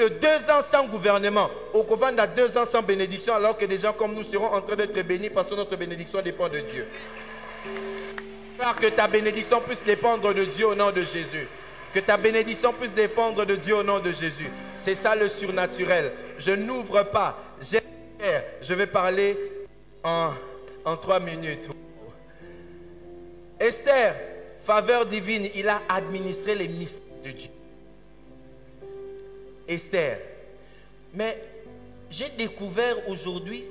2 ans sans gouvernement. Au Covan a 2 ans sans bénédiction, alors que des gens comme nous seront en train d'être bénis parce que notre bénédiction dépend de Dieu. Que ta bénédiction puisse dépendre de Dieu au nom de Jésus. Que ta bénédiction puisse dépendre de Dieu au nom de Jésus. C'est ça le surnaturel. Je n'ouvre pas. Je vais parler en 3 minutes. Esther, faveur divine, il a administré les mystères de Dieu. Esther. Mais j'ai découvert aujourd'hui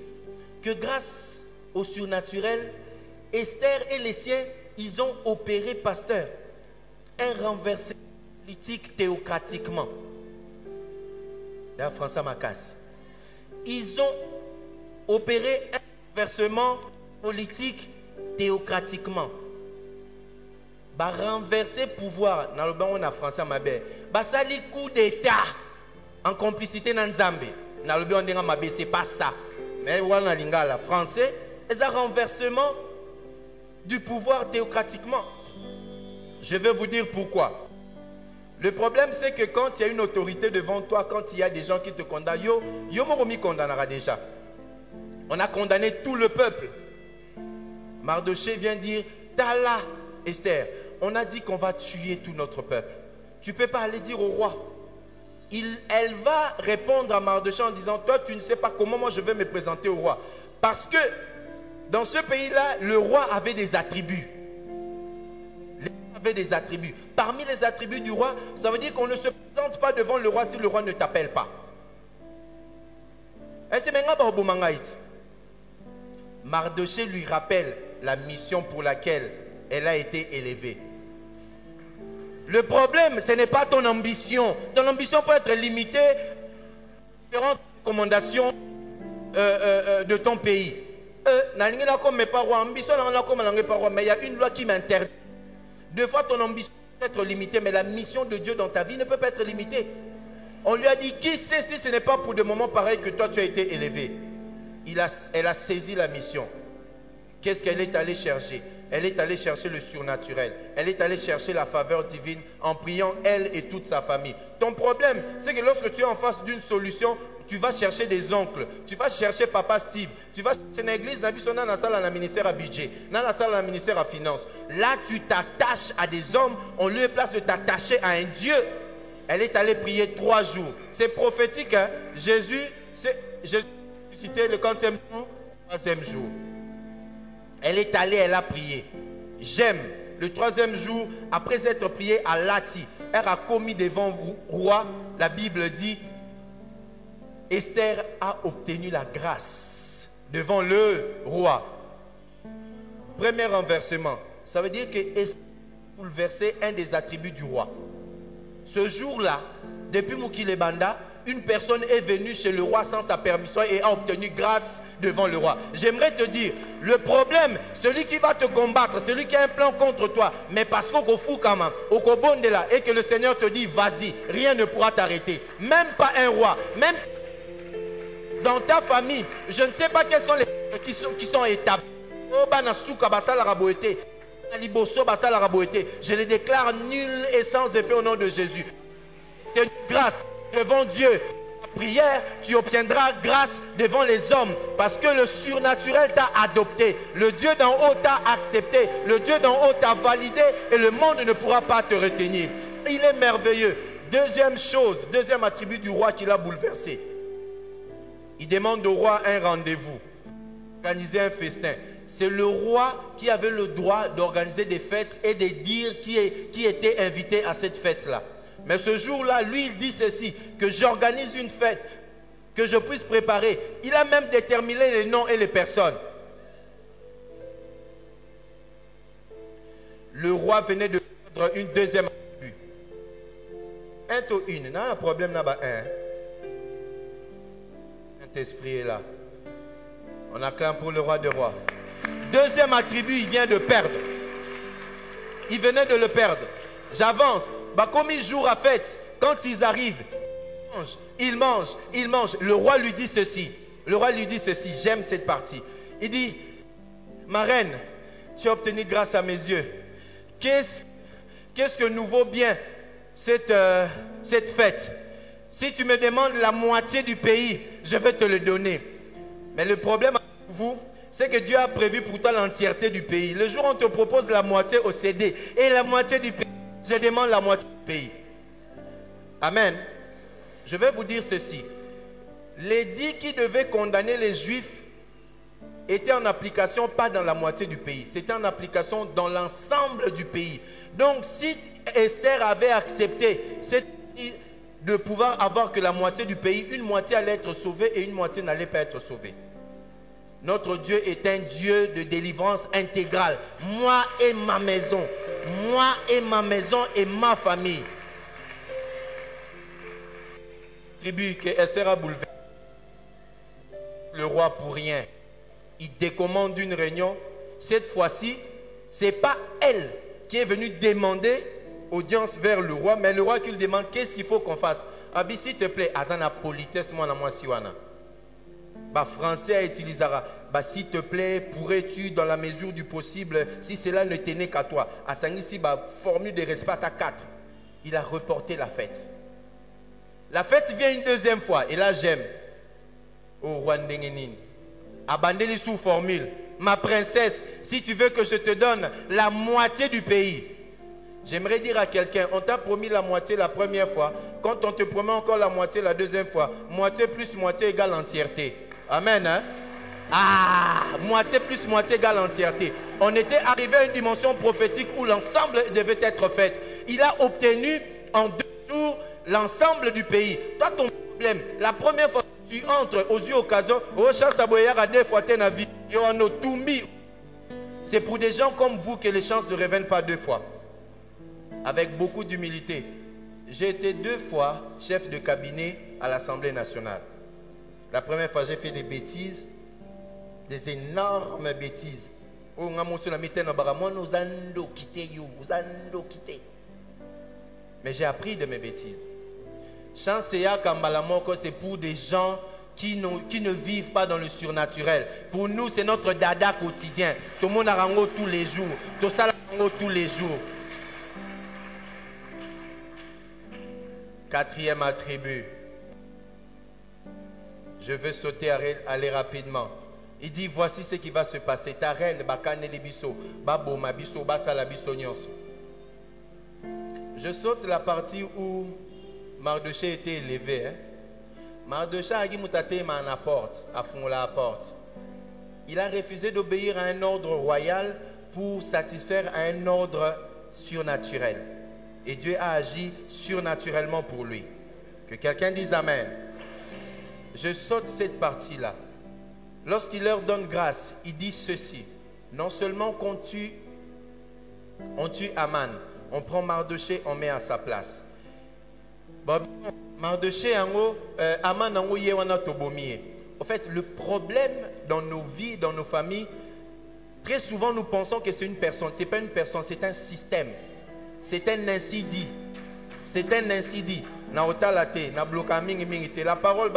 que grâce au surnaturel, Esther et les siens, ils ont opéré, pasteur, un renversement politique théocratiquement. Là, François Macasse. Ils ont opéré un renversement politique théocratiquement. Bah, renverser pouvoir, dans le banc on a François Mabé. Bah, ça li coup d'état en complicité dans Nzambé. Dans le banc on a Mabé, c'est pas ça. Mais on a lingala français, c'est un renversement du pouvoir théocratiquement. Je vais vous dire pourquoi. Le problème, c'est que quand il y a une autorité devant toi, quand il y a des gens qui te condamnent, yo moromi condamnera déjà. On a condamné tout le peuple. Mardochée vient dire, Tala, Esther, on a dit qu'on va tuer tout notre peuple. Tu ne peux pas aller dire au roi. Elle va répondre à Mardochée en disant, toi tu ne sais pas comment moi je vais me présenter au roi. Parce que dans ce pays-là, le roi avait des attributs. Avait des attributs. Parmi les attributs du roi, ça veut dire qu'on ne se présente pas devant le roi si le roi ne t'appelle pas. Mardochée lui rappelle la mission pour laquelle elle a été élevée. Le problème, ce n'est pas ton ambition. Ton ambition peut être limitée aux différentes recommandations de ton pays. Mais il y a une loi qui m'interdit. Deux fois ton ambition peut être limitée, mais la mission de Dieu dans ta vie ne peut pas être limitée. On lui a dit, qui sait si ce n'est pas pour des moments pareils que toi tu as été élevé. Elle a saisi la mission. Qu'est-ce qu'elle est allée chercher? Elle est allée chercher le surnaturel. Elle est allée chercher la faveur divine en priant elle et toute sa famille. Ton problème, c'est que lorsque tu es en face d'une solution, tu vas chercher des oncles, tu vas chercher papa Steve, tu vas chercher une église, dans la salle à ministère à budget, dans la salle à ministère à finance. Là, tu t'attaches à des hommes, on lui place de t'attacher à un Dieu. Elle est allée prier 3 jours. C'est prophétique, hein? Jésus ressuscité le 40e jour, 3e jour. Elle est allée, elle a prié. J'aime. Le 3e jour, après être priée à Lati, elle a commis devant le roi. La Bible dit, Esther a obtenu la grâce devant le roi. Premier renversement. Ça veut dire que Esther a bouleversé un des attributs du roi. Ce jour-là, depuis Moukile Banda, une personne est venue chez le roi sans sa permission et a obtenu grâce devant le roi. J'aimerais te dire, le problème, celui qui va te combattre, celui qui a un plan contre toi, mais parce qu'on fout quand même, au Kobonde là, et que le Seigneur te dit, vas-y, rien ne pourra t'arrêter. Même pas un roi, même dans ta famille, je ne sais pas quels sont les qui sont établis. Je les déclare nuls et sans effet au nom de Jésus. C'est une grâce devant Dieu. La prière, tu obtiendras grâce devant les hommes parce que le surnaturel t'a adopté. Le Dieu d'en haut t'a accepté. Le Dieu d'en haut t'a validé et le monde ne pourra pas te retenir. Il est merveilleux. Deuxième chose, deuxième attribut du roi qui l'a bouleversé. Il demande au roi un rendez-vous, organiser un festin. C'est le roi qui avait le droit d'organiser des fêtes et de dire qui était invité à cette fête-là. Mais ce jour-là, lui, il dit ceci, que j'organise une fête, que je puisse préparer. Il a même déterminé les noms et les personnes. Le roi venait de prendre une deuxième attribut. Un to une, non, un problème là-bas, un. Esprit est là. On acclame pour le roi des rois. Deuxième attribut, il vient de perdre. Il venait de le perdre. J'avance. Comme ils jouent à fête, quand ils arrivent, ils mangent. Le roi lui dit ceci. J'aime cette partie. Il dit, ma reine, tu as obtenu grâce à mes yeux. Qu'est-ce que nous vaut bien cette fête? Si tu me demandes la moitié du pays, je vais te le donner. Mais le problème avec vous, c'est que Dieu a prévu pour toi l'entièreté du pays. Le jour où on te propose la moitié au CD et la moitié du pays, je demande la moitié du pays. Amen. Je vais vous dire ceci. L'édit qui devait condamner les Juifs était en application pas dans la moitié du pays. C'était en application dans l'ensemble du pays. Donc si Esther avait accepté cette de pouvoir avoir que la moitié du pays, une moitié allait être sauvée et une moitié n'allait pas être sauvée. Notre Dieu est un Dieu de délivrance intégrale. Moi et ma maison et ma famille. Tribu que Esther a bouleversé le roi pour rien. Il décommande une réunion. Cette fois-ci, ce n'est pas elle qui est venue demander audience vers le roi, mais le roi qui lui demande qu'est-ce qu'il faut qu'on fasse. Abi, s'il te plaît, azana politesse moi na moi siwana. Bah français utilisera. Bah s'il te plaît, pourrais-tu dans la mesure du possible, si cela ne tenait qu'à toi, asangisi bah formule de respect à 4. il a reporté la fête. La fête vient une deuxième fois. Et là, j'aime. Oh, Rwandengenin. Abandeli sous formule. Ma princesse, si tu veux que je te donne la moitié du pays. J'aimerais dire à quelqu'un, on t'a promis la moitié la première fois. Quand on te promet encore la moitié la deuxième fois, moitié plus moitié égale entièreté. Amen, hein? Ah, moitié plus moitié égale entièreté. On était arrivé à une dimension prophétique où l'ensemble devait être fait. Il a obtenu en 2 jours l'ensemble du pays. Toi, ton problème, la première fois que tu entres aux yeux occasions, c'est pour des gens comme vous que les chances ne reviennent pas 2 fois. Avec beaucoup d'humilité. J'ai été 2 fois chef de cabinet à l'Assemblée nationale. La première fois, j'ai fait des bêtises, des énormes bêtises. Mais j'ai appris de mes bêtises. Chanceya Kambalamoko, c'est pour des gens qui ne vivent pas dans le surnaturel. Pour nous, c'est notre dada quotidien. Tout le monde a rango tous les jours. Tout ça rango tous les jours. 4e attribut. Je veux sauter, aller rapidement. Il dit, voici ce qui va se passer. Ta reine, bakane libiso, babo mabiso, basala biso nyonso. Je saute la partie où Mardoché était élevé. Mardoché a dit moutate ma na porte, à fond la porte. Il a refusé d'obéir à un ordre royal pour satisfaire à un ordre surnaturel. Et Dieu a agi surnaturellement pour lui. Que quelqu'un dise Amen. Je saute cette partie-là. Lorsqu'il leur donne grâce, il dit ceci. Non seulement qu'on tue, on tue Aman. On prend Mardoché, on met à sa place. Mardoché, Aman, en fait, le problème dans nos vies, dans nos familles, très souvent nous pensons que c'est une personne. Ce n'est pas une personne, c'est un système. C'est un incidi. C'est un incidi. La parole,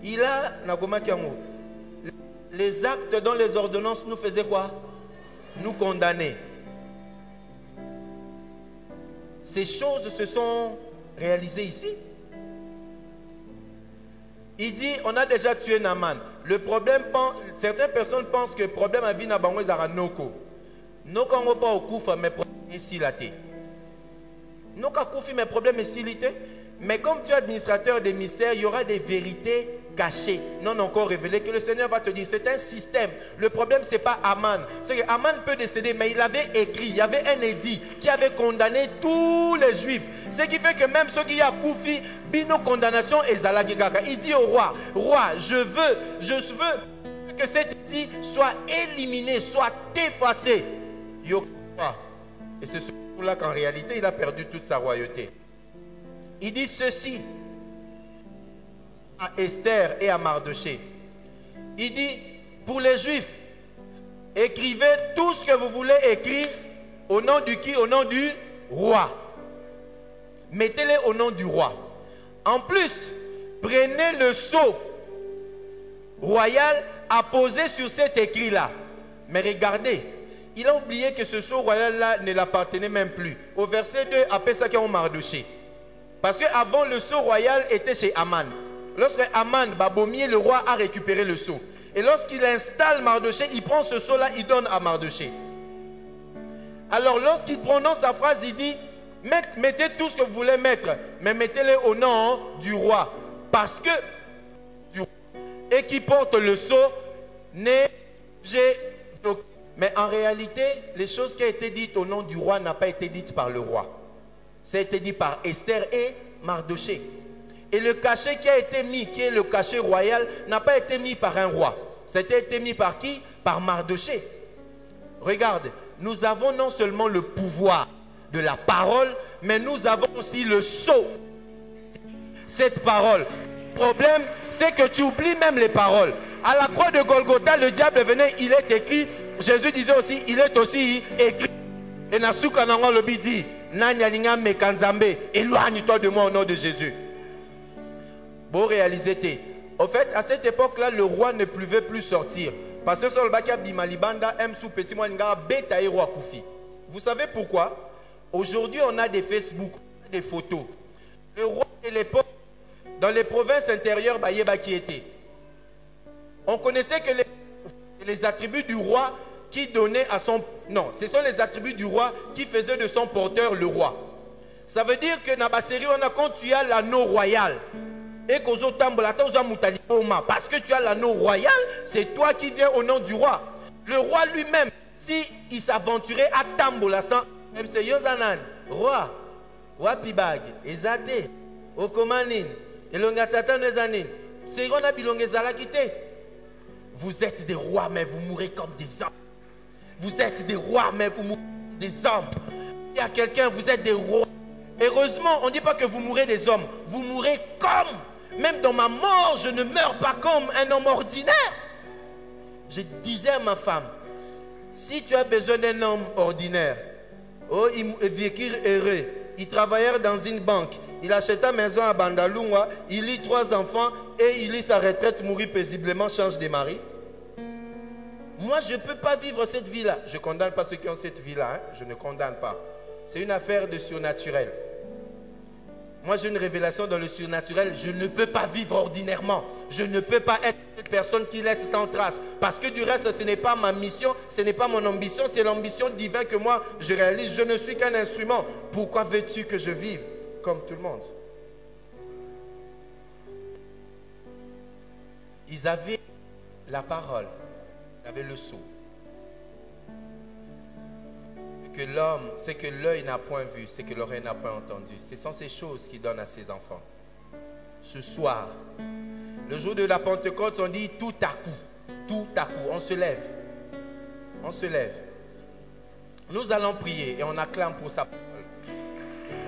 il a, les actes dans les ordonnances nous faisaient quoi? Nous condamner. Ces choses se sont réalisées ici. Il dit, on a déjà tué Naman. Le problème, certaines personnes pensent que le problème a vu Nabango Zara Noko. Noko n'a pas au koufa, mais problème ici la té. Noko a koufi, mais problème ici la té. Mais comme tu es administrateur des mystères, il y aura des vérités cachées, non encore révélées, que le Seigneur va te dire. C'est un système. Le problème, ce n'est pas Aman. C'est que Aman peut décéder, mais il avait écrit, il y avait un édit qui avait condamné tous les Juifs. Ce qui fait que même ceux qui ont koufi, bino condamnation et zalagigaka. Il dit au roi, roi, je veux que cet édit soit éliminé, soit effacé. Et c'est ce jour-là qu'en réalité, il a perdu toute sa royauté. Il dit ceci à Esther et à Mardoché. Il dit, pour les Juifs, écrivez tout ce que vous voulez écrire au nom du qui? Au nom du roi. Mettez-les au nom du roi. En plus, prenez le sceau royal à poser sur cet écrit-là. Mais regardez, il a oublié que ce sceau royal-là ne l'appartenait même plus. Au verset 2, après ça, qu'il y a Mardoché. Parce qu'avant, le sceau royal était chez Aman. Lorsque Aman, Babomier, le roi, a récupéré le sceau. Et lorsqu'il installe Mardoché, il prend ce sceau-là, il donne à Mardoché. Alors, lorsqu'il prononce sa phrase, il dit, mettez tout ce que vous voulez mettre, mais mettez-les au nom du roi. Parce que, et qui porte le sceau, mais en réalité, les choses qui ont été dites au nom du roi n'ont pas été dites par le roi. Ça a été dit par Esther et Mardoché. Et le cachet qui a été mis, qui est le cachet royal, n'a pas été mis par un roi. Ça a été mis par qui? Par Mardoché. Regarde, nous avons non seulement le pouvoir de la parole, mais nous avons aussi le sceau. Cette parole. Le problème, c'est que tu oublies même les paroles. À la croix de Golgotha, le diable venait, il est écrit. Jésus disait aussi, il est aussi écrit. Et Nasuka Nango le dit, éloigne-toi de moi au nom de Jésus. Bon, réalisez. En fait, à cette époque-là, le roi ne pouvait plus sortir. Parce que sur le bakia Bimalibanda, M sous petit mois, beta et roi Koufi. Vous savez pourquoi? Aujourd'hui, on a des Facebook, des photos. Le roi de l'époque, dans les provinces intérieures, Bayeba qui était. On connaissait que les attributs du roi qui donnait à son... Non, ce sont les attributs du roi qui faisaient de son porteur le roi. Ça veut dire que dans la série, quand tu as l'anneau royal, et parce que tu as l'anneau royal, c'est toi qui viens au nom du roi. Le roi lui-même, s'il s'aventurait à Tambola sans... Roi, Wapibag, Ezate, Okomanin, Elongatata Nezanin, c'est qu'on a bilongé Zalakite. Vous êtes des rois, mais vous mourrez comme des hommes. Vous êtes des rois, mais vous mourrez comme des hommes. Il y a quelqu'un, vous êtes des rois. Heureusement, on ne dit pas que vous mourrez des hommes. Vous mourrez comme. Même dans ma mort, je ne meurs pas comme un homme ordinaire. Je disais à ma femme, si tu as besoin d'un homme ordinaire, oh, il vécut heureux, il travaillait dans une banque, il acheta maison à Bandalungwa, il eut 3 enfants et il eut sa retraite, mourit paisiblement, change de mari. Moi, je ne peux pas vivre cette vie-là. Je ne condamne pas ceux qui ont cette vie-là, hein? Je ne condamne pas. C'est une affaire de surnaturel. Moi, j'ai une révélation dans le surnaturel. Je ne peux pas vivre ordinairement. Je ne peux pas être cette personne qui laisse sans trace. Parce que du reste, ce n'est pas ma mission, ce n'est pas mon ambition, c'est l'ambition divine que moi, je réalise. Je ne suis qu'un instrument. Pourquoi veux-tu que je vive comme tout le monde? Ils avaient la parole, ils avaient le sceau. Que l'homme, c'est que l'œil n'a point vu, c'est que l'oreille n'a point entendu. Ce sont ces choses qu'il donne à ses enfants. Ce soir, le jour de la Pentecôte, on dit tout à coup, on se lève. On se lève. Nous allons prier et on acclame pour sa parole.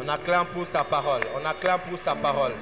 On acclame pour sa parole. On acclame pour sa parole.